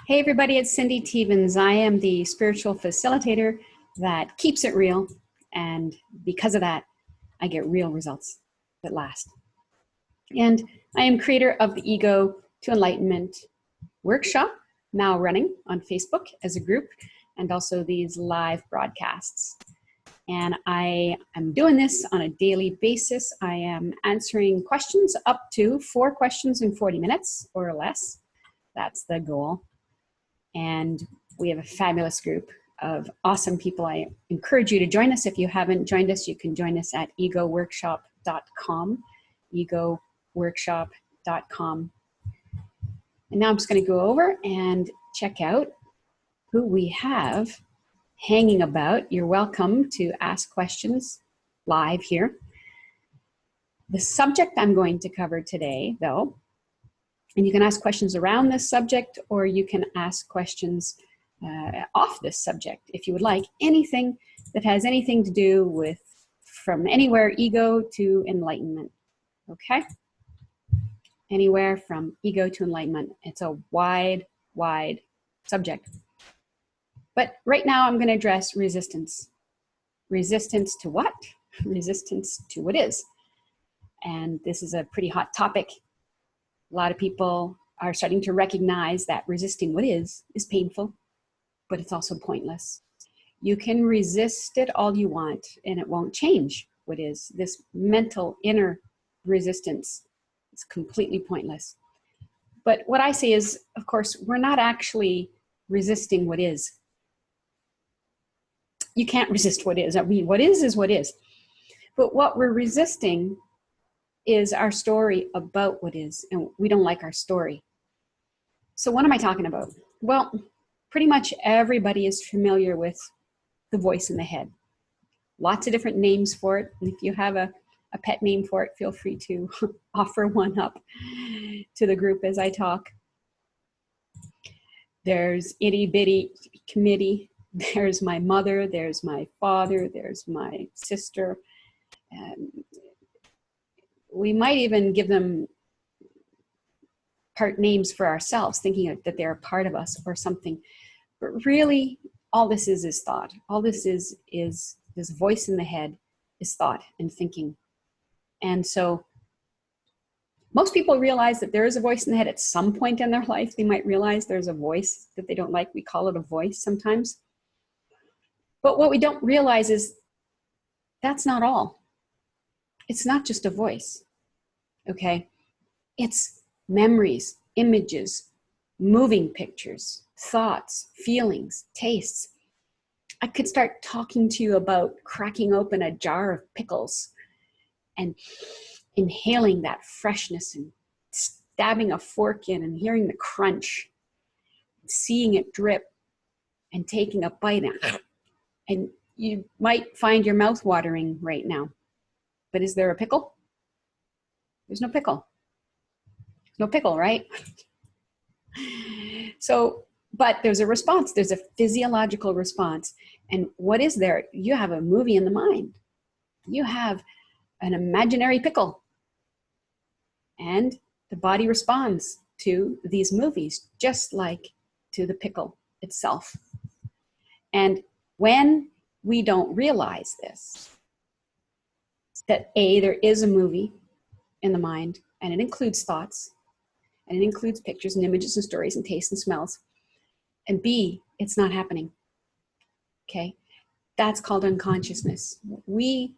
Hey everybody, it's Cindy Teevens. I am the spiritual facilitator that keeps it real, and because of that, I get real results that last. And I am creator of the Ego to Enlightenment Workshop, now running on Facebook as a group, and also these live broadcasts. And I am doing this on a daily basis. I am answering questions up to 4 questions in 40 minutes or less. That's the goal. And we have a fabulous group of awesome people. I encourage you to join us. If you haven't joined us, you can join us at egoworkshop.com, egoworkshop.com. And now I'm just going to go over and check out who we have hanging about. You're welcome to ask questions live here. The subject I'm going to cover today, though, and you can ask questions around this subject, or you can ask questions off this subject if you would like. Anything that has anything to do with from anywhere ego to enlightenment. Okay? Anywhere from ego to enlightenment. It's a wide, wide subject. But right now I'm going to address resistance. Resistance to what? Resistance to what is. And this is a pretty hot topic. A lot of people are starting to recognize that resisting what is painful, but it's also pointless. You can resist it all you want, and it won't change what is. This mental inner resistance is completely pointless. But what I say is, of course, we're not actually resisting what is. You can't resist what is. I mean, what is what is. But what we're resisting is our story about what is, and we don't like our story. So what am I talking about? Well, pretty much everybody is familiar with the voice in the head. Lots of different names for it, and if you have a pet name for it, feel free to offer one up to the group as I talk. There's itty bitty committee, there's my mother, there's my father, there's my sister, and we might even give them part names for ourselves, thinking that they're a part of us or something. But really, all this is thought. All this is this voice in the head is thought and thinking. And so most people realize that there is a voice in the head at some point in their life. They might realize there's a voice that they don't like. We call it a voice sometimes. But what we don't realize is that's not all. It's not just a voice, okay? It's memories, images, moving pictures, thoughts, feelings, tastes. I could start talking to you about cracking open a jar of pickles and inhaling that freshness and stabbing a fork in and hearing the crunch, seeing it drip and taking a bite out. And you might find your mouth watering right now. But is there a pickle? There's no pickle. No pickle, right? So, but there's a response. There's a physiological response. And what is there? You have a movie in the mind. You have an imaginary pickle. And the body responds to these movies, just like to the pickle itself. And when we don't realize this, that A, there is a movie in the mind, and it includes thoughts, and it includes pictures and images and stories and tastes and smells. And B, it's not happening, okay? That's called unconsciousness. We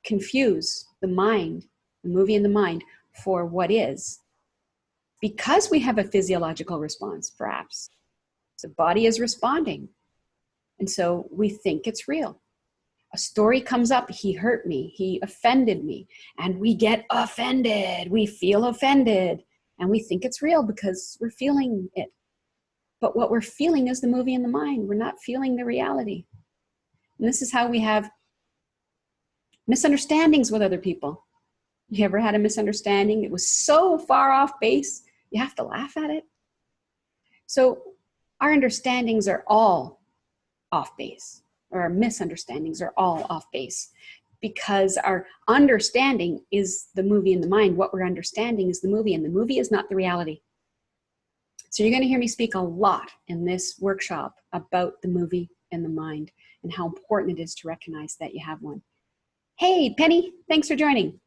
confuse the mind, the movie in the mind, for what is, because we have a physiological response, perhaps. The body is responding, and so we think it's real. A story comes up, he hurt me, he offended me, and we get offended. We feel offended, and we think it's real because we're feeling it. But what we're feeling is the movie in the mind. We're not feeling the reality. And this is how we have misunderstandings with other people. You ever had a misunderstanding? It was so far off base, you have to laugh at it. So our understandings are all off base. Or our misunderstandings are all off base, because our understanding is the movie in the mind. What we're understanding is the movie, and the movie is not the reality. So you're going to hear me speak a lot in this workshop about the movie and the mind and how important it is to recognize that you have one. Hey, Penny, thanks for joining.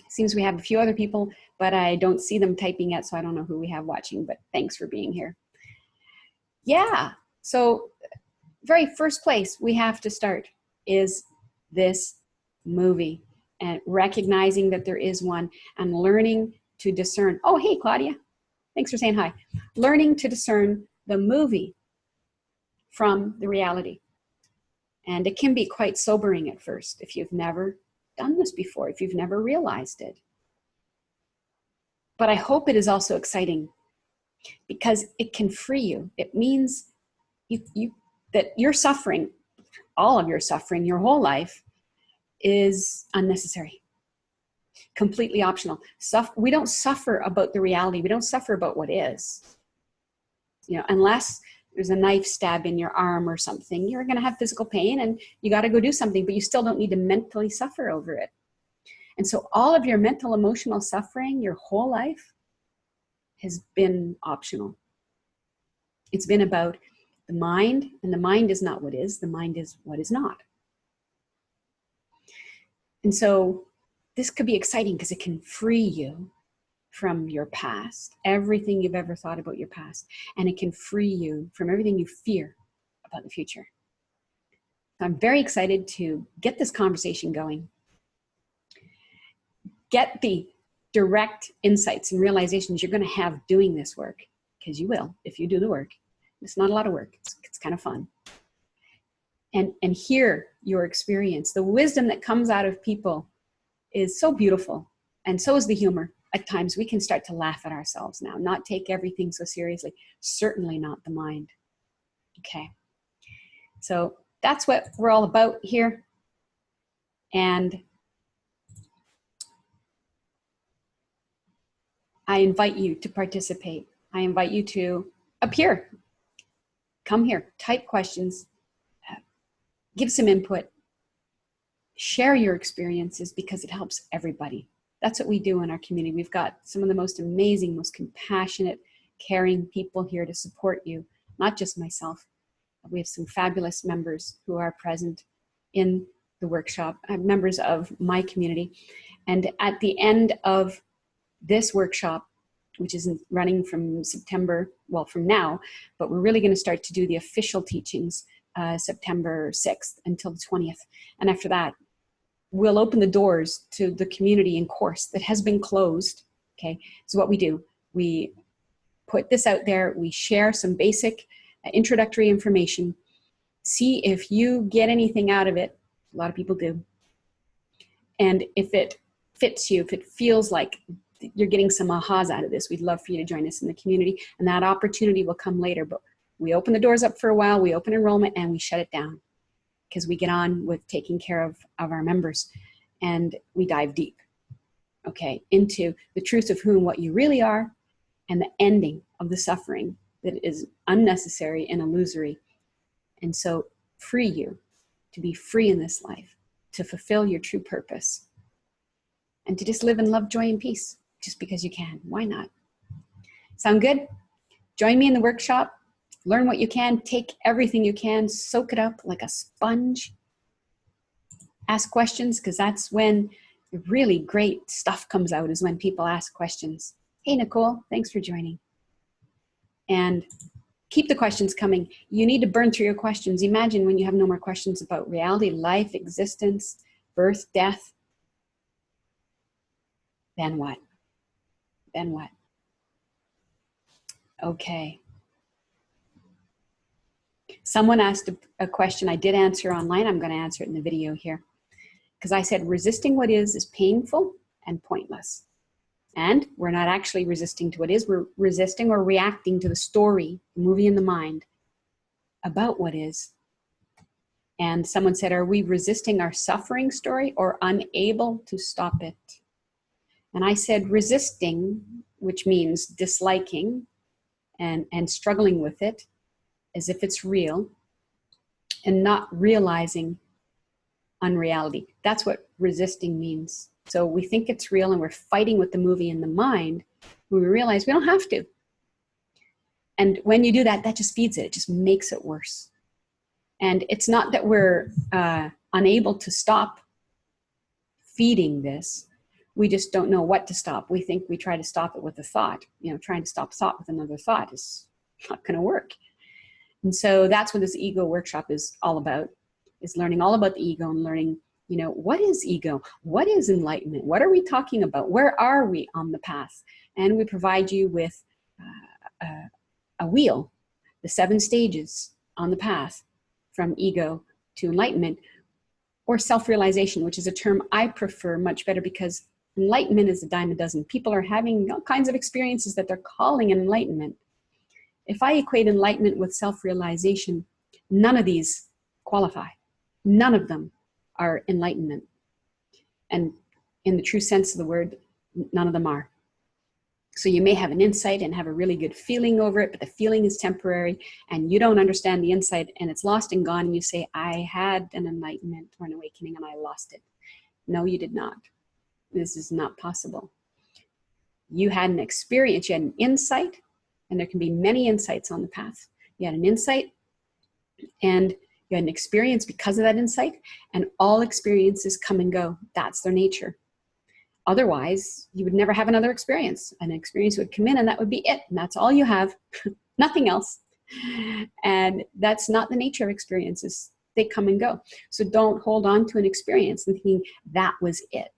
Seems we have a few other people, but I don't see them typing yet, so I don't know who we have watching, but thanks for being here. Yeah, so very first place we have to start is this movie and recognizing that there is one and learning to discern. Oh, hey, Claudia. Thanks for saying hi. Learning to discern the movie from the reality. And it can be quite sobering at first if you've never done this before, if you've never realized it. But I hope it is also exciting because it can free you. It means that your suffering, all of your suffering, your whole life is unnecessary, completely optional. We don't suffer about the reality. We don't suffer about what is. You know, unless there's a knife stab in your arm or something, you're going to have physical pain and you got to go do something, but you still don't need to mentally suffer over it. And so all of your mental, emotional suffering, your whole life has been optional. It's been about the mind, and the mind is not what is, the mind is what is not. And so this could be exciting because it can free you from your past, everything you've ever thought about your past, and it can free you from everything you fear about the future. So I'm very excited to get this conversation going. Get the direct insights and realizations you're going to have doing this work, because you will if you do the work. It's not a lot of work. It's kind of fun. And hear your experience. The wisdom that comes out of people is so beautiful, and so is the humor. At times we can start to laugh at ourselves now, not take everything so seriously, certainly not the mind. Okay, so that's what we're all about here. And I invite you to participate. I invite you to appear. Come here, type questions, give some input, share your experiences, because it helps everybody. That's what we do in our community. We've got some of the most amazing, most compassionate, caring people here to support you, not just myself. We have some fabulous members who are present in the workshop, members of my community. And at the end of this workshop, which is running from September, well, from now, but we're really going to start to do the official teachings September 6th until the 20th. And after that, we'll open the doors to the community and course that has been closed. Okay, so what we do, we put this out there, we share some basic introductory information, see if you get anything out of it. A lot of people do. And if it fits you, if it feels like you're getting some ahas out of this, we'd love for you to join us in the community, and that opportunity will come later. But we open the doors up for a while, we open enrollment, and we shut it down, because we get on with taking care of our members, and we dive deep, okay, into the truth of who and what you really are, and the ending of the suffering that is unnecessary and illusory. And so free you to be free in this life, to fulfill your true purpose, and to just live in love, joy, and peace, just because you can. Why not? Sound good? Join me in the workshop. Learn what you can, take everything you can, soak it up like a sponge. Ask questions, because that's when the really great stuff comes out, is when people ask questions. Hey, Nicole, thanks for joining. And keep the questions coming. You need to burn through your questions. Imagine when you have no more questions about reality, life, existence, birth, death. Then what? Then what? Okay. Someone asked a question I did answer online. I'm going to answer it in the video here. Because I said resisting what is painful and pointless. And we're not actually resisting to what is. We're resisting or reacting to the story, the movie in the mind, about what is. And someone said, are we resisting our suffering story or unable to stop it? And I said resisting, which means disliking and struggling with it as if it's real, and not realizing unreality. That's what resisting means. So we think it's real and we're fighting with the movie in the mind, when we realize we don't have to. And when you do that, that just feeds it. It just makes it worse. And it's not that we're unable to stop feeding this. We just don't know what to stop. We think we try to stop it with a thought. You know, trying to stop thought with another thought is not going to work. And so that's what this ego workshop is all about, is learning all about the ego and learning, you know, what is ego? What is enlightenment? What are we talking about? Where are we on the path? And we provide you with a wheel, the 7 stages on the path from ego to enlightenment, or self-realization, which is a term I prefer much better, because enlightenment is a dime a dozen. People are having all kinds of experiences that they're calling enlightenment. If I equate enlightenment with self-realization, none of these qualify. None of them are enlightenment. And in the true sense of the word, none of them are. So you may have an insight and have a really good feeling over it, but the feeling is temporary and you don't understand the insight and it's lost and gone, and you say, I had an enlightenment or an awakening and I lost it. No, you did not. This is not possible. You had an experience, you had an insight, and there can be many insights on the path. You had an insight and you had an experience because of that insight, and all experiences come and go. That's their nature. Otherwise, you would never have another experience. An experience would come in and that would be it. And that's all you have, nothing else. And that's not the nature of experiences. They come and go. So don't hold on to an experience and thinking that was it.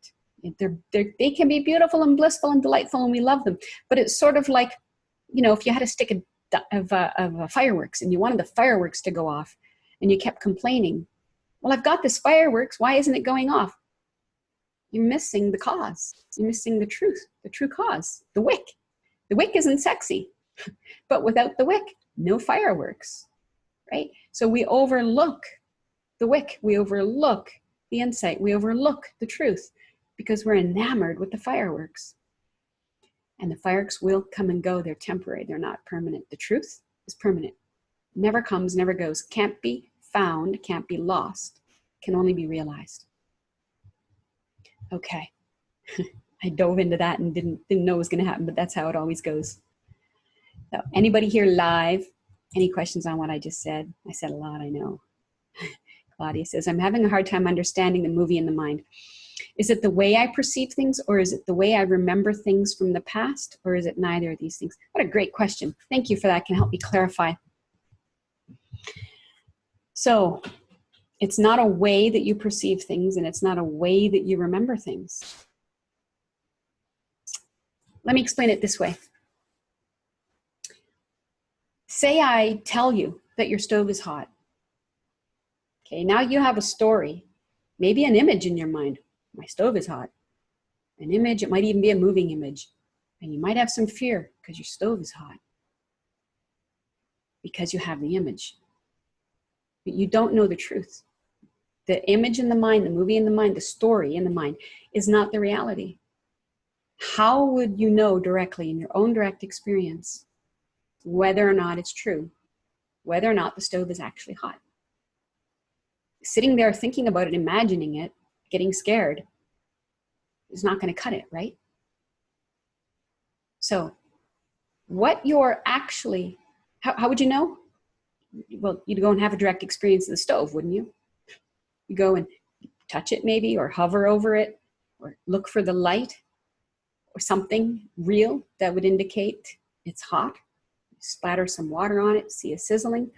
They can be beautiful and blissful and delightful and we love them. But it's sort of like, you know, if you had a stick of fireworks and you wanted the fireworks to go off and you kept complaining, well, I've got this fireworks, why isn't it going off? You're missing the cause. You're missing the truth, the true cause, the wick. The wick isn't sexy, but without the wick, no fireworks, right? So we overlook the wick. We overlook the insight. We overlook the truth because we're enamored with the fireworks. And the fireworks will come and go. They're temporary. They're not permanent. The truth is permanent. Never comes, never goes. Can't be found, can't be lost, can only be realized. Okay. I dove into that and didn't know it was going to happen, but that's how it always goes. So anybody here live? Any questions on what I just said? I said a lot, I know. Claudia says, I'm having a hard time understanding the movie in the mind. Is it the way I perceive things, or is it the way I remember things from the past, or is it neither of these things? What a great question. Thank you for that. Can help me clarify. So it's not a way that you perceive things, and it's not a way that you remember things. Let me explain it this way. Say I tell you that your stove is hot. Okay, now you have a story, maybe an image in your mind. My stove is hot. An image, it might even be a moving image. And you might have some fear because your stove is hot. Because you have the image. But you don't know the truth. The image in the mind, the movie in the mind, the story in the mind is not the reality. How would you know directly in your own direct experience whether or not it's true? Whether or not the stove is actually hot? Sitting there thinking about it, imagining it, getting scared is not going to cut it, right? So what you're actually, how would you know? Well, you'd go and have a direct experience of the stove, wouldn't you? You go and touch it maybe, or hover over it, or look for the light or something real that would indicate it's hot. Splatter some water on it, see a sizzling.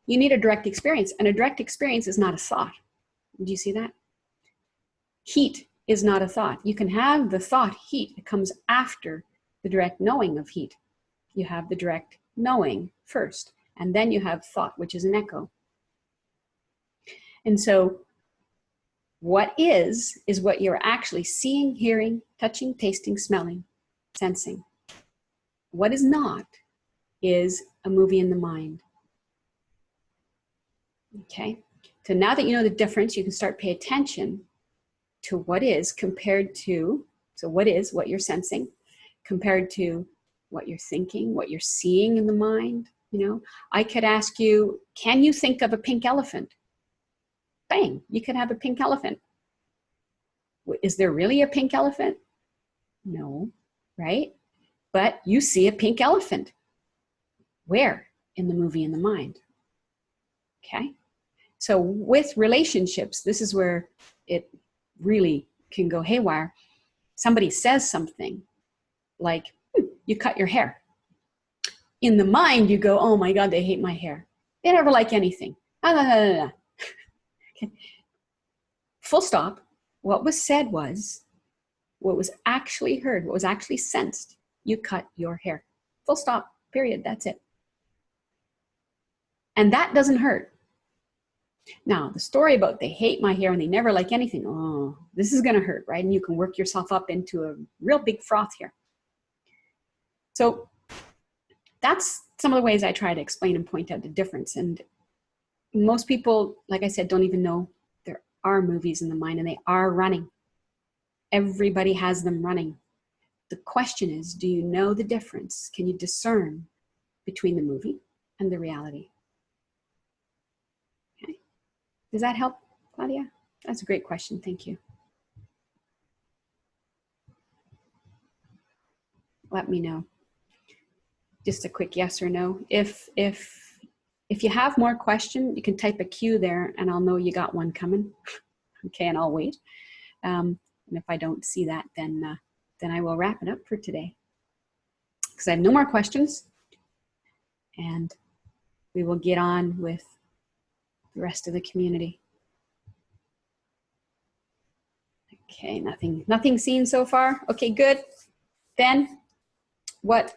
You need a direct experience, and a direct experience is not a thought. Do you see that? Heat is not a thought. You can have the thought heat. It comes after the direct knowing of heat. You have the direct knowing first, and then you have thought, which is an echo. And so what is what you're actually seeing, hearing, touching, tasting, smelling, sensing. What is not is a movie in the mind. Okay, so now that you know the difference, you can start pay attention to what is compared to, so what is what you're sensing compared to what you're thinking, what you're seeing in the mind. You know, I could ask you, can you think of a pink elephant? Bang, you could have a pink elephant. Is there really a pink elephant? No, right? But you see a pink elephant. Where in the movie in the mind? Okay. So with relationships, this is where it really can go haywire. Somebody says something like, you cut your hair. In the mind, you go, oh my God, they hate my hair. They never like anything. Okay. Full stop. What was said was, what was actually heard, what was actually sensed, you cut your hair. Full stop, period, that's it. And that doesn't hurt. Now, the story about they hate my hair and they never like anything, oh, this is gonna hurt, right? And you can work yourself up into a real big froth here. So that's some of the ways I try to explain and point out the difference. And most people, like I said, don't even know there are movies in the mind and they are running. Everybody has them running. The question is, do you know the difference? Can you discern between the movie and the reality? Okay. Does that help, Claudia? That's a great question. Thank you. Let me know. Just a quick yes or no. If you have more questions, you can type a Q there and I'll know you got one coming. Okay, and I'll wait. And if I don't see that, then I will wrap it up for today. Because I have no more questions. And we will get on with the rest of the community. Okay, nothing seen so far. Okay, good. Then what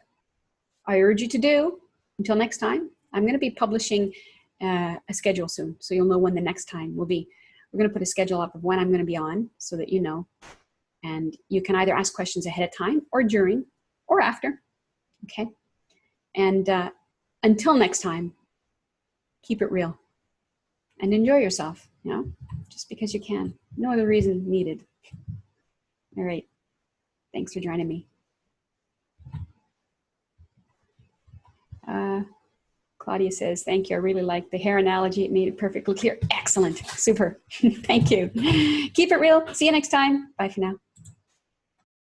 I urge you to do until next time, I'm going to be publishing a schedule soon. So you'll know when the next time will be. We're going to put a schedule up of when I'm going to be on so that you know. And you can either ask questions ahead of time or during or after. Okay. And until next time, keep it real and enjoy yourself, you know, just because you can. No other reason needed. All right. Thanks for joining me. Claudia says, thank you. I really like the hair analogy. It made it perfectly clear. Excellent. Super. Thank you. Keep it real. See you next time. Bye for now.